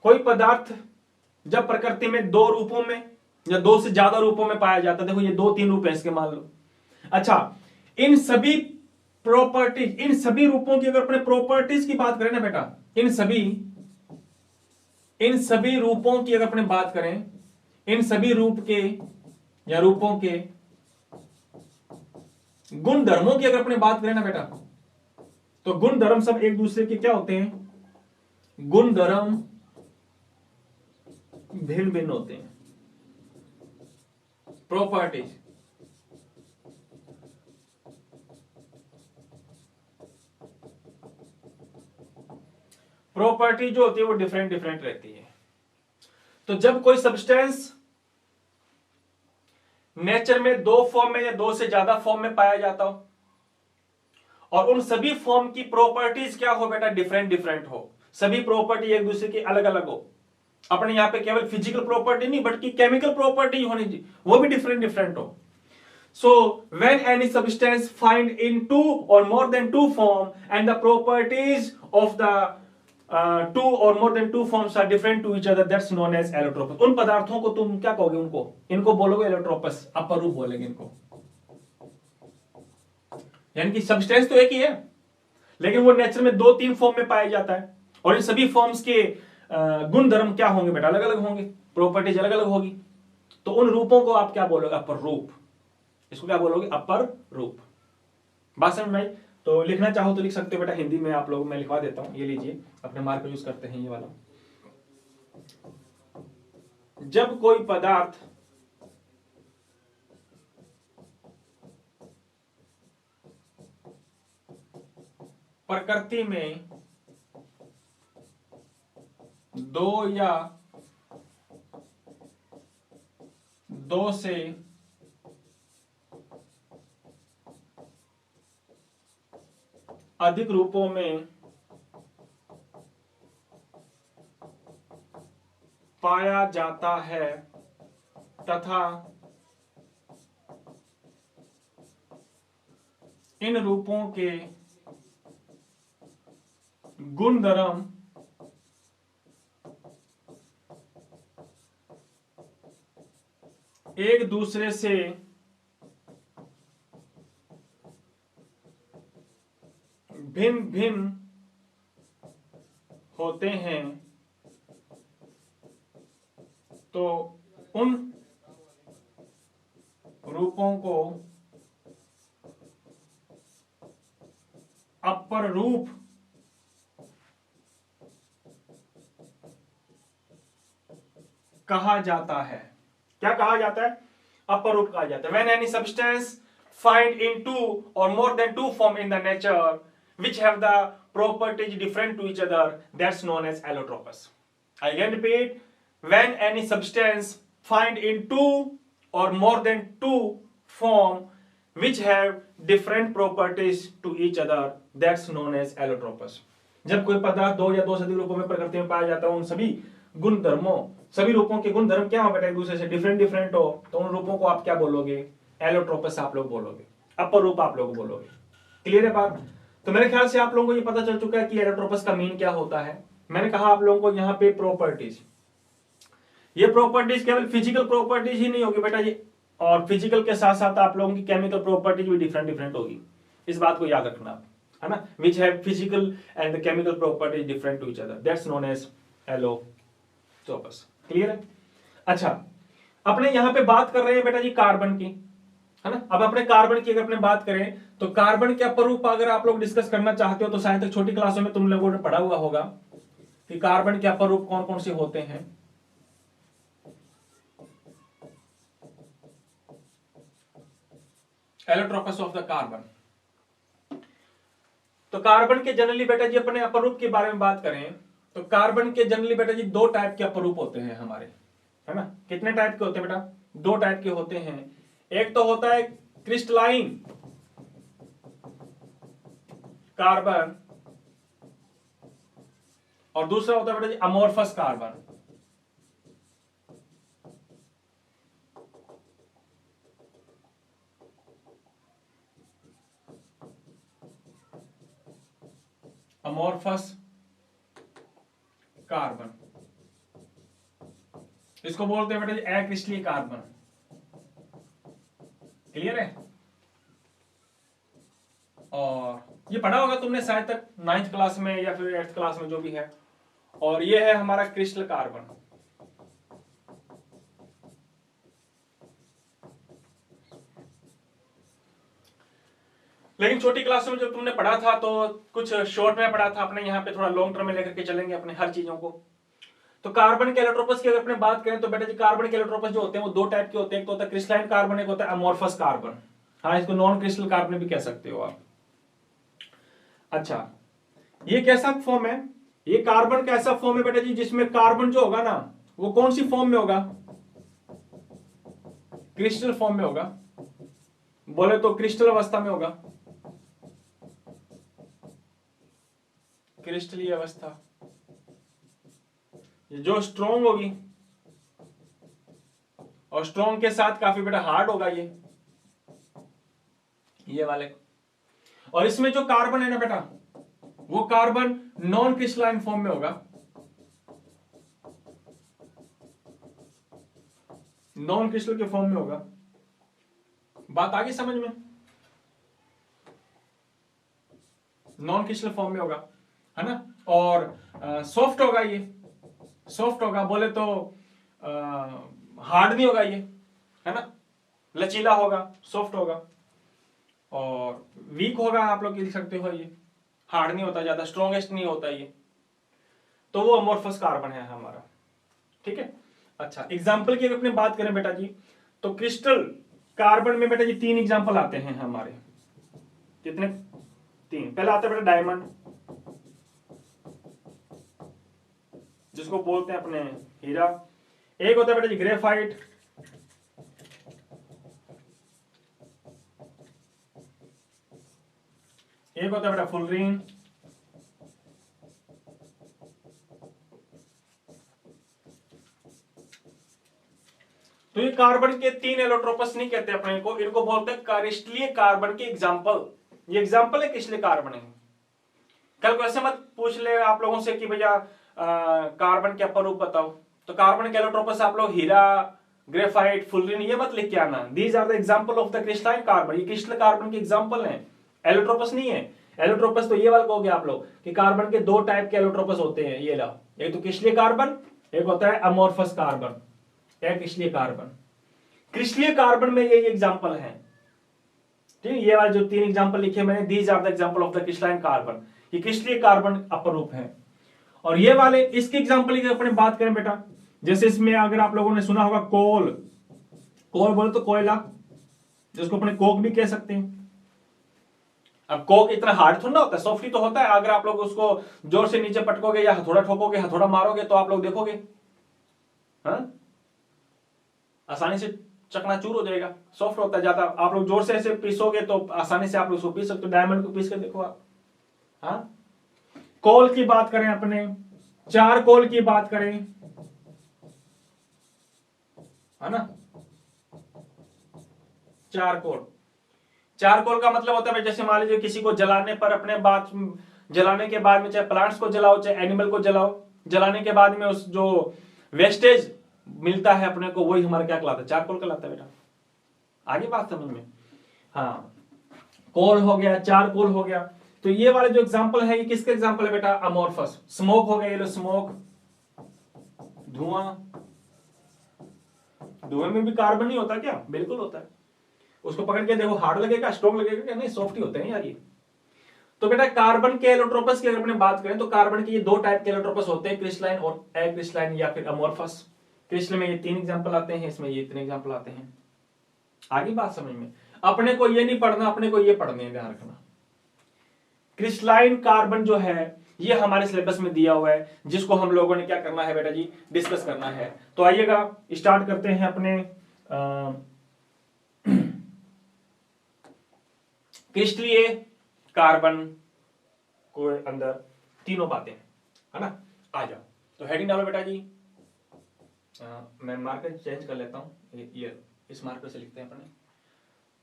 कोई पदार्थ जब प्रकृति में 2 रूपों में या 2 से ज्यादा रूपों में पाया जाता है, देखो ये 2-3 रूप है इसके, मान लो। अच्छा, इन सभी प्रॉपर्टीज, इन सभी रूपों की अगर अपने प्रॉपर्टीज की बात करें ना बेटा, इन सभी रूपों की अगर अपने बात करें, इन सभी रूप के या रूपों के गुण धर्मों की अगर अपने बात करें ना बेटा, तो गुण धर्म सब एक दूसरे के क्या होते हैं, गुण धर्म भिन्न भिन्न होते हैं। प्रॉपर्टीज जो होती है वो डिफरेंट डिफरेंट रहती है। तो जब कोई सब्सटेंस नेचर में 2 फॉर्म में या 2 से ज्यादा फॉर्म में पाया जाता हो, और उन सभी फॉर्म की प्रॉपर्टीज क्या हो बेटा, डिफरेंट डिफरेंट हो, सभी प्रॉपर्टी एक दूसरे की अलग अलग हो। अपने यहां पे केवल फिजिकल प्रॉपर्टी नहीं बल्कि केमिकल प्रॉपर्टी होनी चाहिए, वो भी डिफरेंट डिफरेंट हो। So when any substance find in 2 or more than 2 form and the properties of the 2 or more than 2 forms are different to each other, that's known as allotropous। उन पदार्थों को तुम क्या कहोगे, उनको, इनको बोलोगे एलोट्रोपस, अपर रूप बोलेंगे इनको। यानी कि सब्सटेंस तो एक ही है लेकिन वो नेचर में 2-3 फॉर्म में पाया जाता है, और इन सभी फॉर्म्स के गुण धर्म क्या होंगे बेटा? अलग अलग होंगे, प्रॉपर्टीज अलग अलग होगी। तो उन रूपों को आप क्या बोलोगे? अपर रूप। इसको क्या बोलोगे? अपर रूप। बात समझ में आई? तो लिखना चाहो तो लिख सकते हो बेटा, हिंदी में आप लोगों, मैं लिखवा देता हूं, ये लीजिए, अपने मार्क यूज करते हैं ये वाला। जब कोई पदार्थ प्रकृति में दो या दो से अधिक रूपों में पाया जाता है तथा इन रूपों के गुणधर्म एक दूसरे से भिन्न भिन्न होते हैं, तो उन रूपों को अपर रूप कहा जाता है। क्या कहा जाता है? अपर रूप कहा जाता है। When any substance find in two or more than two form in the nature which have the properties different to each other, that's known as allotropous. I again repeat, when any substance find in two or more than two form which have different properties to each other, that's known as allotropous. जब कोई पदार्थ दो या दो से अधिक रूपों में प्रकृति में पाया जाता है, उन सभी गुण धर्मों, सभी रूपों के गुण धर्म क्या हो बेटा? एक दूसरे से डिफरेंट डिफरेंट हो, तो उन रूपों को आप क्या बोलोगे? एलोट्रोपस आप लोग बोलोगे, अपर रूप आप लोग बोलोगे। क्लियर है बात? तो मेरे ख्याल से आप लोगों को ये पता चल चुका है कि एलोट्रोपस का मीन क्या होता है। मैंने कहा आप लोगों को यहाँ पे प्रॉपर्टीज, ये प्रॉपर्टीज केवल फिजिकल प्रॉपर्टीज ही नहीं होगी बेटा जी, और फिजिकल के साथ साथ आप लोगों की केमिकल प्रॉपर्टीज भी डिफरेंट डिफरेंट होगी। इस बात को याद रखना, है ना? Which have physical and the chemical properties different to each other, that's known as allotropes. Clear है? अच्छा, अपने यहां पे बात कर रहे हैं बेटा जी कार्बन की, है ना? अब अपने कार्बन की अगर अपने बात करें तो कार्बन के अपर रूप अगर आप लोग डिस्कस करना चाहते हो तो शायद तक छोटी क्लासों में तुम लोगों ने पढ़ा हुआ होगा कि कार्बन के अपर रूप कौन कौन से होते हैं। एलोट्रोपस ऑफ द कार्बन। तो कार्बन के जनरली बेटा जी अपने अपर रूप के बारे में बात करें तो कार्बन के जनरली बेटा जी दो टाइप के अपर रूप होते हैं हमारे, है ना? कितने टाइप के होते हैं बेटा? दो टाइप के होते हैं। एक तो होता है क्रिस्टलाइन कार्बन और दूसरा होता है बेटा जी अमोर्फस कार्बन। अमोर्फस कार्बन, इसको बोलते हैं बेटा जी अक्रिस्टलीय कार्बन। क्लियर है? और ये पढ़ा होगा तुमने शायद तक 9th क्लास में या फिर 8th क्लास में, जो भी है। और ये है हमारा क्रिस्टल कार्बन। लेकिन छोटी क्लास में जब तुमने पढ़ा था तो कुछ शॉर्ट में पढ़ा था, अपने यहाँ पे थोड़ा लॉन्ग टर्म में लेकर के चलेंगे अपने हर चीजों को। तो कार्बन के एलोट्रोपस की अगर अपने बात करें तो बेटा जी कार्बन के एलोट्रोपस जो होते हैं वो दो टाइप के होते हैं। एक तो होता है क्रिस्टलाइन कार्बन, एक होता है अमोर्फस कार्बन। हाँ, इसको नॉन क्रिस्टल कार्बन भी कह सकते हो आप। अच्छा, ये कैसा फॉर्म है? ये कार्बन का ऐसा फॉर्म है बेटा जी जिसमें कार्बन जो होगा ना वो कौन सी फॉर्म में होगा? क्रिस्टल फॉर्म में होगा। बोले तो क्रिस्टल अवस्था में होगा, क्रिस्टलीय अवस्था। जो स्ट्रॉन्ग होगी और स्ट्रॉन्ग के साथ काफी बेटा हार्ड होगा ये वाले। और इसमें जो कार्बन है ना बेटा वो कार्बन नॉन क्रिस्टलाइन फॉर्म में होगा, नॉन क्रिस्टल के फॉर्म में होगा। बात आ गई समझ में? नॉन क्रिस्टल फॉर्म में होगा, है ना। और सॉफ्ट होगा, ये सॉफ्ट होगा, बोले तो हार्ड नहीं होगा ये, है ना, लचीला होगा, सॉफ्ट होगा। और वीक होगा, आप लोग लिख सकते हो, ये हार्ड नहीं होता, ज्यादा स्ट्रॉन्गेस्ट नहीं होता ये, तो वो अमोर्फस कार्बन है हमारा, ठीक है। अच्छा, एग्जाम्पल की अगर अपने बात करें बेटा जी, तो क्रिस्टल कार्बन में बेटा जी 3 एग्जाम्पल आते हैं हमारे। कितने? 3। पहला आता है बेटा डायमंड, जिसको बोलते हैं अपने हीरा। एक होता है बेटा जी ग्रेफाइट, एक होता है बेटा फुलरीन, तो ये कार्बन के 3 एलोट्रोपस नहीं कहते अपने को, इनको बोलते हैं क्रिस्टलीय कार्बन के एग्जाम्पल। ये एग्जाम्पल है क्रिस्टलीय कार्बन है। कल को ऐसे मत पूछ ले आप लोगों से कि भैया कार्बन के अपर रूप बताओ, तो कार्बन के एलोट्रोपस आप लोग हीरा, ग्रेफाइट, फुलरीन ये मत लिख के आना। These are the example of the crystalline carbon, ये क्रिस्टल कार्बन के एग्जाम्पल हैं, एलोट्रोपस नहीं है। एलोट्रोपस तो ये वाला कहोगे आप लोग कि कार्बन के 2 टाइप के एलोट्रोपस होते हैं, ये लाओ, एक तो क्रिस्टलीय कार्बन, एक होता है अमोर्फस कार्बन, एक क्रिस्टलीय कार्बन। क्रिस्टलीय कार्बन में ये एग्जाम्पल है, ठीक है। ये वाले जो 3 एग्जाम्पल लिखे मैंने, these are the example of the crystalline carbon, ये क्रिस्टलीय कार्बन अपर रूप है। और ये वाले इसके एग्जाम्पल की अपने बात करें बेटा, जैसे इसमें अगर आप लोगों ने सुना होगा कोल, कोल बोले तो कोयला, जिसको अपने कोक भी कह सकते हैं। अब कोक इतना हार्ड थोड़ा ना होता है, सॉफ्ट ही तो होता है। अगर आप लोग उसको जोर से नीचे पटकोगे या हथौड़ा ठोकोगे, हथौड़ा मारोगे, तो आप लोग देखोगे, हाँ, आसानी से चकनाचूर हो जाएगा, सॉफ्ट होता है ज्यादा। आप लोग जोर से ऐसे पीसोगे तो आसानी से आप लोग उसको पीस सकते हो। डायमंड को पीस कर देखो आप, हाँ। कोल की बात करें अपने, चारकोल की बात करें, है ना, चारकोल। चारकोल का मतलब होता है जैसे मान लीजिए किसी को जलाने पर अपने बाद, जलाने के बाद में चाहे प्लांट्स को जलाओ चाहे एनिमल को जलाओ, जलाने के बाद में उस जो वेस्टेज मिलता है अपने को, वही हमारा क्या कहलाता है? चारकोल कहलाता है बेटा। आगे बात समझ में? हाँ, कोल हो गया, चारकोल हो गया। तो ये वाले जो एग्जांपल है, ये किसके एग्जांपल है बेटा? अमोर्फस। स्मोक हो गया, ये लो स्मोक, धुआं। धुएं में भी कार्बन नहीं होता क्या? बिल्कुल होता है। उसको पकड़ के देखो, हार्ड लगेगा, स्ट्रॉन्ग लगेगा क्या? नहीं, सॉफ्ट ही होते हैं यार ये। तो बेटा कार्बन के एलोट्रोपस की अगर अपने बात करें तो कार्बन के ये 2 टाइप के एलोट्रोपस होते हैं, क्रिस्टलाइन और अक्रिस्टलाइन या फिर अमोर्फस। क्रिस्टल में ये 3 एग्जांपल आते हैं, इसमें ये इतने एग्जांपल आते हैं। आगे बात समझ में? अपने को ये नहीं पढ़ना, अपने को ये पढ़ने, ध्यान रखना। क्रिस्टलाइन कार्बन जो है ये हमारे सिलेबस में दिया हुआ है, जिसको हम लोगों ने क्या करना है बेटा जी? डिस्कस करना है। तो आइएगा स्टार्ट करते हैं अपने क्रिस्टलीय कार्बन को अंदर तीनों बातें, है ना। आ जाओ, तो हेडिंग डालो बेटा जी। मैं मार्कर चेंज कर लेता हूं, ये इस मार्कर से लिखते हैं अपने।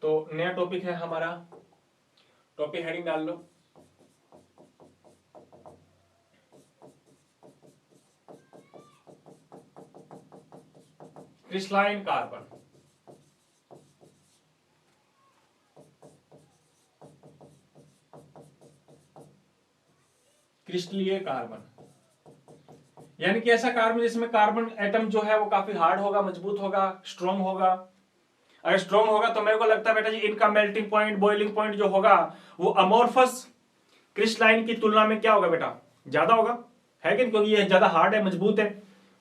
तो नया टॉपिक है हमारा, टॉपिक हेडिंग डाल लो। Crystalline carbon. क्रिस्टलीय कार्बन यानी कि ऐसा कार्बन जिसमें कार्बन एटम जो है वो काफी हार्ड होगा, मजबूत होगा, स्ट्रॉन्ग होगा। अगर स्ट्रॉन्ग होगा तो मेरे को लगता है बेटा जी इनका मेल्टिंग पॉइंट, बॉइलिंग पॉइंट जो होगा वो अमोर्फस क्रिस्टलाइन की तुलना में क्या होगा बेटा? ज्यादा होगा, है कि? क्योंकि ये ज्यादा हार्ड है, मजबूत है।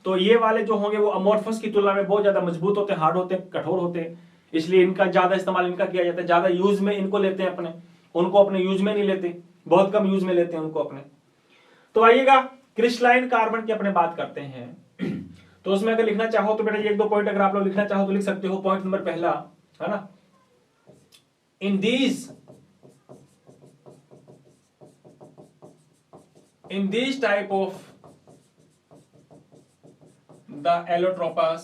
तो ये वाले जो होंगे वो अमोर्फस की तुलना में बहुत ज्यादा मजबूत होते हैं, हार्ड होते हैं, कठोर होते हैं। इसलिए इनका ज्यादा इस्तेमाल इनका किया जाता है, ज्यादा यूज में इनको लेते हैं अपने, उनको अपने यूज में नहीं लेते, बहुत कम यूज में लेते हैं उनको अपने। तो आइएगा क्रिस्टलाइन कार्बन की अपने बात करते हैं। तो उसमें अगर लिखना चाहो तो बेटा ये 1-2 पॉइंट अगर आप लोग लिखना चाहो तो लिख सकते हो। पॉइंट नंबर पहला, है ना, इन these type of the allotropes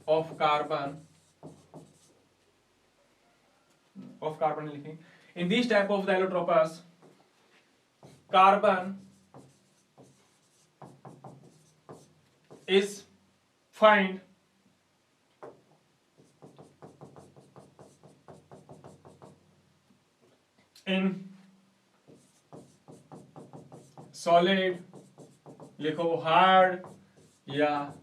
of carbon लिखें। in these type of the allotropes carbon is find in solid, लिखो हार्ड या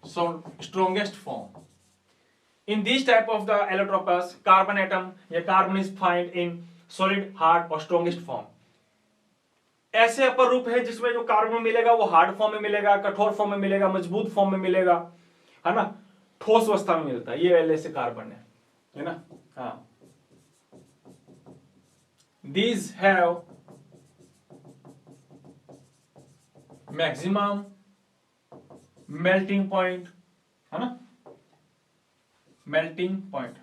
strongest form. In this type of the allotropes carbon atom या carbon is find in solid, hard और strongest form. ऐसे अपर रूप है जिसमें जो कार्बन मिलेगा वो हार्ड फॉर्म में मिलेगा, कठोर फॉर्म में मिलेगा, मजबूत फॉर्म में मिलेगा, है ना, ठोस अवस्था में मिलता है। ये पहले से कार्बन है ना। हाँ, these have maximum melting point, है ना, मेल्टिंग पॉइंट,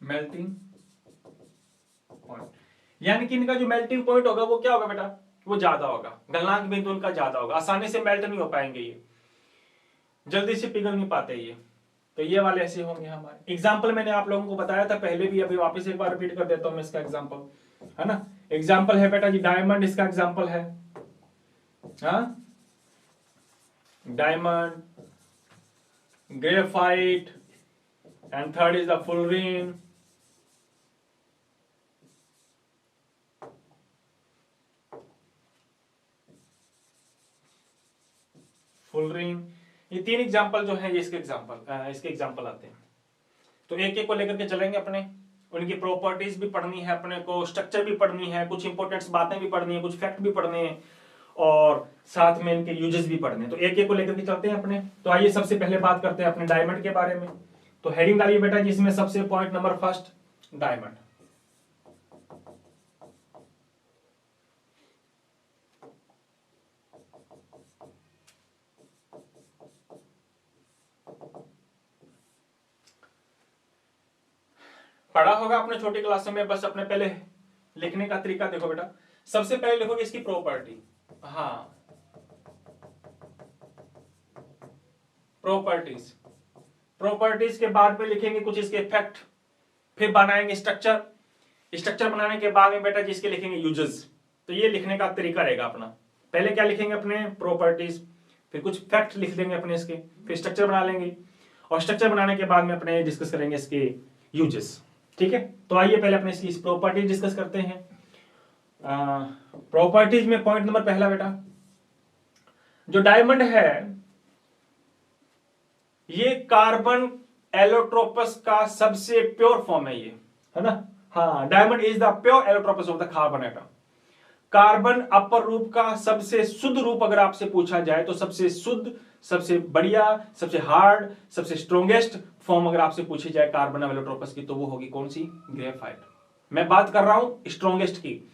मेल्टिंग पॉइंट, यानी कि इनका जो मेल्टिंग पॉइंट होगा वो क्या होगा बेटा, वो ज्यादा होगा, गलनांक बिंदु उनका ज्यादा होगा, आसानी से मेल्ट नहीं हो पाएंगे, ये जल्दी से पिघल नहीं पाते ये। तो ये वाले ऐसे होंगे हमारे। एग्जाम्पल मैंने आप लोगों को बताया था पहले भी, अभी वापस एक बार रिपीट कर देता हूं मैं इसका एग्जाम्पल, है ना। एग्जाम्पल है बेटा जी डायमंड, इसका एग्जाम्पल है, हाँ, diamond, graphite, and third is the fullerene, fullerene. ये तीन एग्जाम्पल जो है ये इसके एग्जाम्पल आते हैं। तो एक एक को लेकर के चलेंगे अपने, उनकी प्रॉपर्टीज भी पढ़नी है अपने को, स्ट्रक्चर भी पढ़नी है, कुछ इंपॉर्टेंट बातें भी पढ़नी है, कुछ फैक्ट भी पढ़ने हैं, और साथ में इनके यूजेस भी पढ़ने हैं। तो एक एक को लेकर के चलते हैं अपने। तो आइए सबसे पहले बात करते हैं अपने डायमंड के बारे में। तो हेडिंग डालिए बेटा जिसमें सबसे पॉइंट नंबर फर्स्ट, डायमंड। पढ़ा होगा अपने छोटी क्लासों में, बस अपने पहले लिखने का तरीका देखो बेटा। सबसे पहले लिखोगे इसकी प्रॉपर्टी, हाँ, प्रॉपर्टीज। प्रॉपर्टीज के बाद में लिखेंगे कुछ इसके इफेक्ट, फिर बनाएंगे स्ट्रक्चर। स्ट्रक्चर बनाने के बाद में बेटा जिसके लिखेंगे यूजेस। तो ये लिखने का तरीका रहेगा अपना। पहले क्या लिखेंगे अपने प्रॉपर्टीज, फिर कुछ फैक्ट लिख देंगे अपने इसके, फिर स्ट्रक्चर बना लेंगे, और स्ट्रक्चर बनाने के बाद में अपने डिस्कस करेंगे इसके यूजेस। ठीक है, तो आइए पहले अपने इसकी प्रॉपर्टीज डिस्कस करते हैं। प्रॉपर्टीज में पॉइंट नंबर पहला बेटा, जो डायमंड है ये कार्बन एलोट्रोपस का सबसे प्योर फॉर्म है, ये है ना। हाँ, diamond is the pure allotropes of the carbon atom. Carbon अपर रूप का सबसे शुद्ध रूप अगर आपसे पूछा जाए तो सबसे शुद्ध, सबसे बढ़िया, सबसे हार्ड, सबसे स्ट्रॉन्गेस्ट फॉर्म अगर आपसे पूछी जाए कार्बन एलोट्रोपस की तो वो होगी कौन सी, ग्रेफाइट। मैं बात कर रहा हूं स्ट्रॉन्गेस्ट की,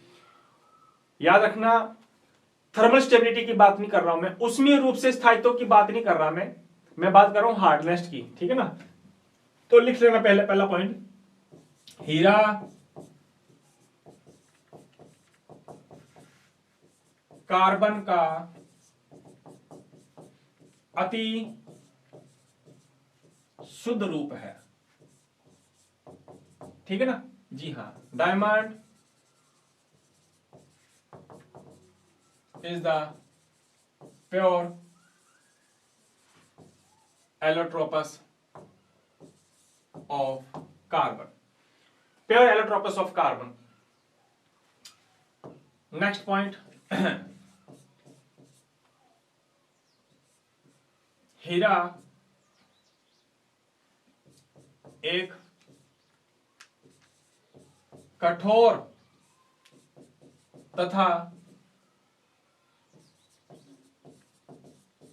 याद रखना, थर्मल स्टेबिलिटी की बात नहीं कर रहा हूं मैं, उसमें रूप से स्थायित्व की बात नहीं कर रहा मैं बात कर रहा हूं हार्डनेस की। ठीक है ना, तो लिख लेना पहले पहला पॉइंट, हीरा कार्बन का अति शुद्ध रूप है। ठीक है ना जी, हाँ, diamond is the pure allotropes of carbon, pure allotropes of carbon. Next point, हीरा एक कठोर तथा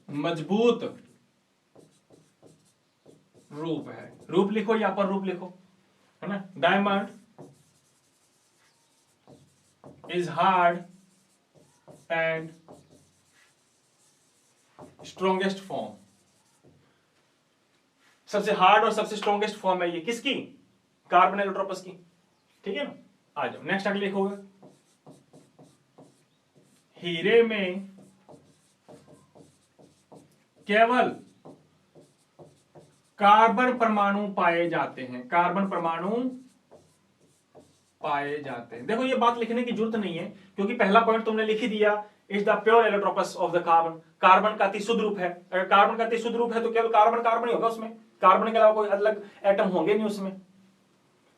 मजबूत रूप है। रूप लिखो या पर रूप लिखो, है ना। Diamond is hard and strongest form. सबसे हार्ड और सबसे स्ट्रॉन्गेस्ट फॉर्म है ये किसकी, कार्बन एलोट्रोपस की। ठीक है ना, आ जाओ नेक्स्ट आगे लिखोगे, हीरे में केवल कार्बन परमाणु पाए जाते हैं, कार्बन परमाणु पाए जाते हैं। देखो ये बात लिखने की जरूरत नहीं है क्योंकि पहला पॉइंट तुमने लिख ही दिया, is the pure allotropes of the carbon. Carbon का अति शुद्ध रूप है, अगर कार्बन का अति शुद्ध रूप है तो केवल कार्बन कार्बन ही होगा उसमें, कार्बन के अलावा कोई अलग एटम होंगे नहीं उसमें,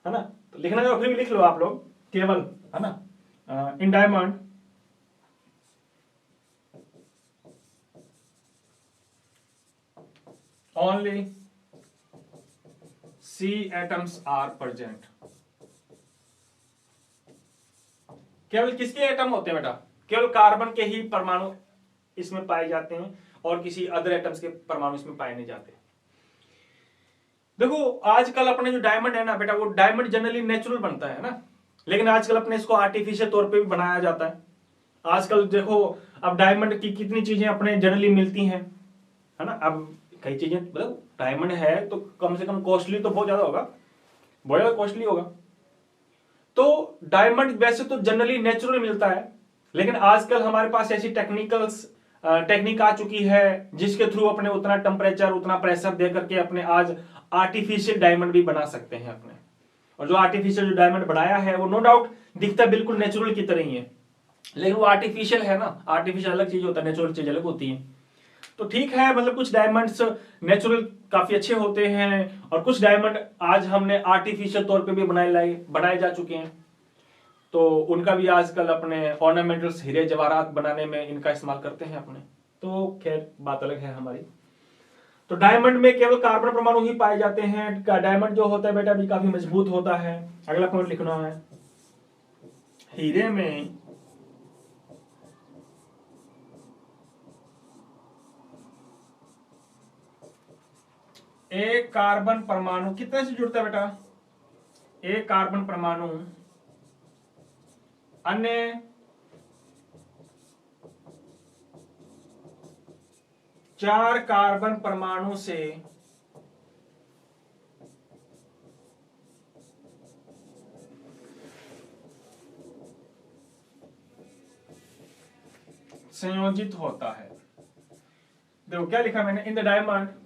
है ना। तो लिखना जो फिर भी लिख लो आप लोग केवल, है ना। In diamond only C atoms are present. केवल किसके एटम होते हैं बेटा? केवल कार्बन के ही परमाणु इसमें पाए जाते हैं और किसी अदर एटम्स के परमाणु इसमें पाए नहीं जाते। देखो आजकल अपने जो डायमंड है ना बेटा, वो डायमंड जनरली नेचुरल बनता है ना, लेकिन आजकल अपने इसको आर्टिफिशियल तौर पे भी बनाया जाता है। आजकल देखो अब डायमंड की कितनी चीजें अपने जनरली मिलती हैं, है ना। अब कई चीजें मतलब डायमंड है तो कम से कम कॉस्टली तो बहुत ज्यादा होगा, बहुत ज्यादा कॉस्टली होगा। तो डायमंड वैसे तो जनरली नेचुरल मिलता है, लेकिन आजकल हमारे पास ऐसी टेक्निक आ चुकी है जिसके थ्रू अपने उतना टेम्परेचर उतना प्रेशर दे करके अपने आज आर्टिफिशियल डायमंड भी बना सकते हैं अपने। और जो आर्टिफिशियल जो डायमंड बनाया है वो नो डाउट दिखता बिल्कुल नेचुरल की तरह ही है, लेकिन वो आर्टिफिशियल है ना। आर्टिफिशियल अलग चीज होता है, नेचुरल चीज अलग होती है। तो ठीक है, मतलब कुछ डायमंड्स नेचुरल काफी अच्छे होते हैं और कुछ डायमंड आज हमने आर्टिफिशियल तौर पे भी बनाए जा चुके हैं। तो उनका भी आजकल अपने ऑर्नामेंटल्स हीरे जवाहरात बनाने में इनका इस्तेमाल करते हैं अपने। तो खैर बात अलग है हमारी। तो डायमंड में केवल कार्बन परमाणु ही पाए जाते हैं। डायमंड जो होता है बेटा भी काफी मजबूत होता है। अगला पॉइंट लिखना है, हीरे में एक कार्बन परमाणु कितने से जुड़ता है बेटा? एक कार्बन परमाणु अन्य 4 कार्बन परमाणु से संयोजित होता है। देखो क्या लिखा मैंने, in the diamond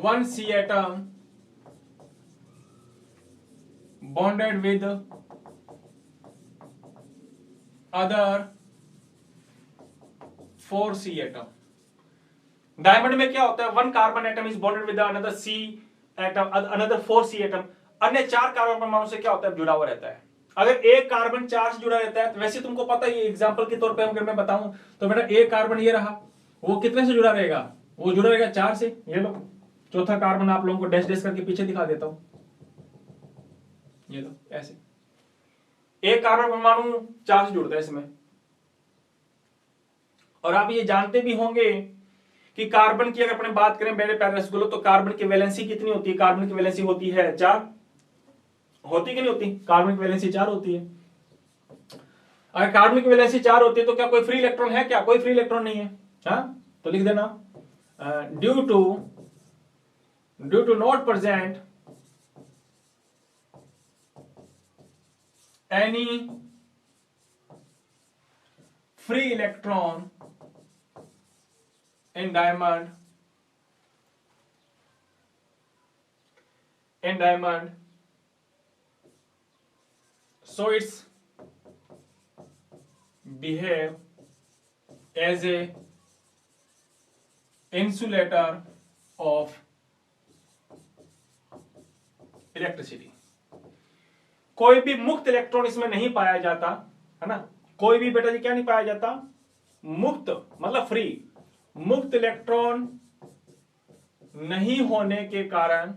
one C atom bonded with other 4 C atom। Diamond में क्या होता है, 1 carbon atom is bonded with another C atom, another 4 C atom, अन्य 4 कार्बन परमाणु से क्या होता है, जुड़ा हुआ रहता है। अगर एक कार्बन 4 से जुड़ा रहता है तो वैसे तुमको पता है, एग्जांपल के तौर पे अगर मैं बताऊं तो बेटा एक कार्बन ये रहा, वो कितने से जुड़ा रहेगा? वो जुड़ा रहेगा 4 से। ये लो चौथा कार्बन आप लोगों को डैश डैश करके पीछे दिखा देता हूं, ये लो ऐसे एक कार्बन परमाणु 4 से जुड़ता है इसमें। और आप ये जानते भी होंगे कि कार्बन की अगर अपने बात करें मेरे प्यारे रसगुल्लो, तो कार्बन की वैलेंसी कितनी होती है? कार्बन की वैलेंसी होती है 4, होती कि नहीं होती? कार्बन की वैलेंसी 4 होती है। अगर कार्बन की वैलेंसी 4 होती है तो क्या कोई फ्री इलेक्ट्रॉन है? क्या कोई फ्री इलेक्ट्रॉन नहीं है। हाँ तो लिख देना due to not present any free electron in diamond so it's behave as a insulator of electricity। कोई भी मुक्त इलेक्ट्रॉन इसमें नहीं पाया जाता, है ना। कोई भी बेटा जी क्या नहीं पाया जाता? मुक्त मतलब फ्री। मुक्त इलेक्ट्रॉन नहीं होने के कारण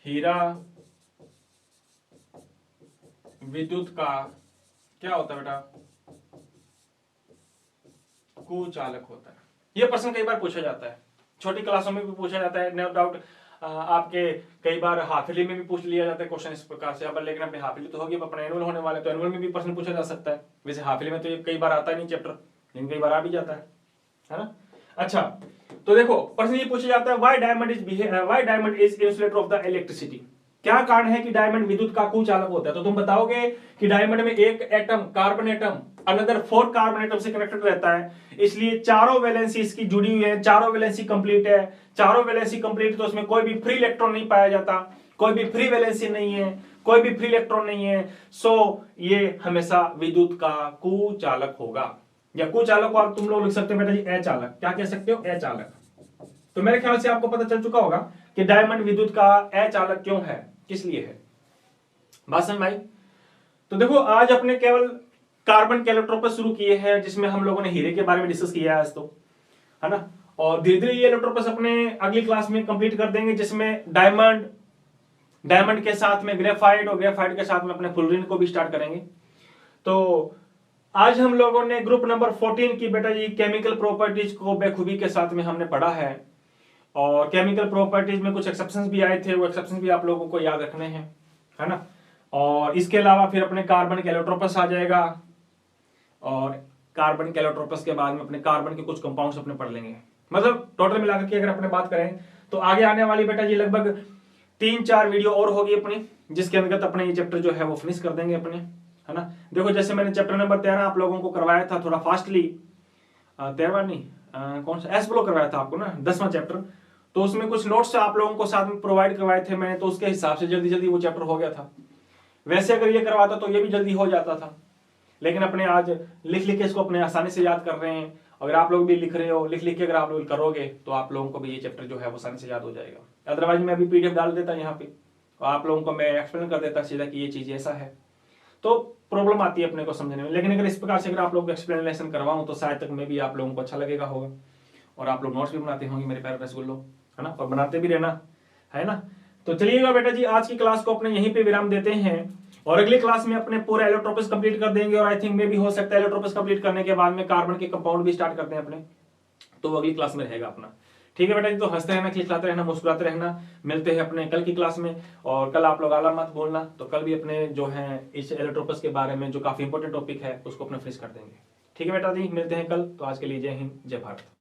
हीरा विद्युत का क्या होता है बेटा? कुचालक होता है। यह प्रश्न कई बार पूछा जाता है, छोटी क्लासों में भी पूछा जाता है, नो डाउट आपके कई बार हाफिली में भी पूछ लिया जाता है क्वेश्चन इस प्रकार से। अब लेकिन अपने हाफिली तो होगी, अपना एनुअल होने वाले, तो एनुअल में भी प्रश्न पूछा जा सकता है। वैसे हाफिली में तो ये कई बार आता नहीं चैप्टर, लेकिन कई बार आ भी जाता है ना। अच्छा तो देखो प्रश्न ये पूछा जाता है, why diamond is insulator of the electricity. क्या कारण है कि डायमंड विद्युत का कुचालक होता है? तो तुम बताओगे कि डायमंड में एक atom carbon atom another 4 carbon atom से कनेक्टेड रहता है, इसलिए चारों वैलेंसी इसकी जुड़ी हुई है, चारों वैलेंसी कंप्लीट है। चारों वैलेंसी कंप्लीट तो उसमें कोई भी फ्री इलेक्ट्रॉन नहीं पाया जाता, कोई भी फ्री वैलेंसी नहीं है, कोई भी फ्री इलेक्ट्रॉन नहीं है। सो ये हमेशा विद्युत का कुचालक होगा, या कुचालक को आप तुम लोग लिख सकते हो बेटा जी अचालक। क्या कह सकते हो? अचालक। तो मेरे ख्याल से आपको पता चल चुका होगा कि डायमंड विद्युत का अचालक क्यों है, किस लिए है। बात समझ में आई? तो देखो आज अपने केवल कार्बन के इलेक्ट्रोपस शुरू किए हैं, जिसमें हम लोगों ने हीरे के बारे में डिस्कस किया है आज, तो है ना। और धीरे धीरे ये इलेक्ट्रोपस अपने अगली क्लास में कंप्लीट कर देंगे, जिसमें डायमंड के साथ में ग्रेफाइट और ग्रेफाइट के साथ में अपने फुलरिन को भी स्टार्ट करेंगे। तो आज हम लोगों ने ग्रुप नंबर 14 की बेटा जी केमिकल प्रॉपर्टीज को बेखूबी के साथ में हमने पढ़ा है, और केमिकल प्रॉपर्टीज में कुछ एक्सेप्शंस भी आए थे, वो एक्सेप्शंस भी आप लोगों को याद रखने हैं, है ना। और इसके अलावा फिर अपने कार्बन के इलेक्ट्रोपस आ जाएगा, और कार्बन के इलेक्ट्रोपस के बाद में अपने कार्बन के कुछ कंपाउंड्स अपने पढ़ लेंगे। मतलब टोटल मिलाकर के अगर अपने बात करें तो आगे आने वाली बेटा जी लगभग 3-4 वीडियो और होगी अपनी, जिसके अंतर्गत अपने ये चैप्टर जो है वो फिनिश कर देंगे अपने, है ना। देखो जैसे मैंने चैप्टर नंबर 13 आप लोगों को करवाया था थोड़ा फास्टली, 13वां नहीं, कौन सा एस ब्लॉक करवाया था आपको ना, 10वां चैप्टर। तो उसमें कुछ नोट्स आप लोगों को साथ में प्रोवाइड करवाए थे मैंने, तो उसके हिसाब से जल्दी जल्दी वो चैप्टर हो गया था। वैसे अगर ये करवाता तो ये भी जल्दी हो जाता था, लेकिन अपने आज लिख लिख के इसको अपने आसानी से याद कर रहे हैं। अगर आप लोग भी लिख रहे हो, लिख लिख के अगर आप लोग करोगे तो आप लोगों को भी ये चैप्टर जो है वो आसानी से याद हो जाएगा। अदरवाइज मैं अभी पीडीएफ डाल देता यहाँ पे, और आप लोगों को मैं एक्सप्लेन कर देता सीधा कि ये चीज ऐसा है, तो प्रॉब्लम आती है अपने को समझने में। लेकिन अगर इस प्रकार से अगर आप लोग एक्सप्लेनेशन करवाऊं तो शायद तक में भी आप लोगों को अच्छा लगेगा होगा, और आप लोग नोट्स भी बनाते होंगे मेरे प्यारे रसगुल्लो, है ना, और बनाते भी रहना, है ना। तो चलिएगा बेटा जी आज की क्लास को अपने यहीं पे विराम देते हैं, और अगली क्लास में अपने पूरा इलेक्ट्रोपस कंप्लीट कर देंगे, और आई थिंक में भी हो सकता है इलेक्ट्रोपस कंप्लीट करने के बाद में कार्बन के कंपाउंड भी स्टार्ट करते हैं अपने, तो वो अगली क्लास में रहेगा अपना। ठीक है बेटा जी, तो हंसते रहना, खिलखिलाते रहना, मुस्कुराते रहना। मिलते हैं अपने कल की क्लास में, और कल आप लोग आला मत बोलना, तो कल भी अपने जो है इस इलेक्ट्रोपस के बारे में जो काफी इंपॉर्टेंट टॉपिक है उसको अपने फिनिश कर देंगे। ठीक है बेटा जी, मिलते हैं कल। तो आज के लिए जय हिंद, जय भारत।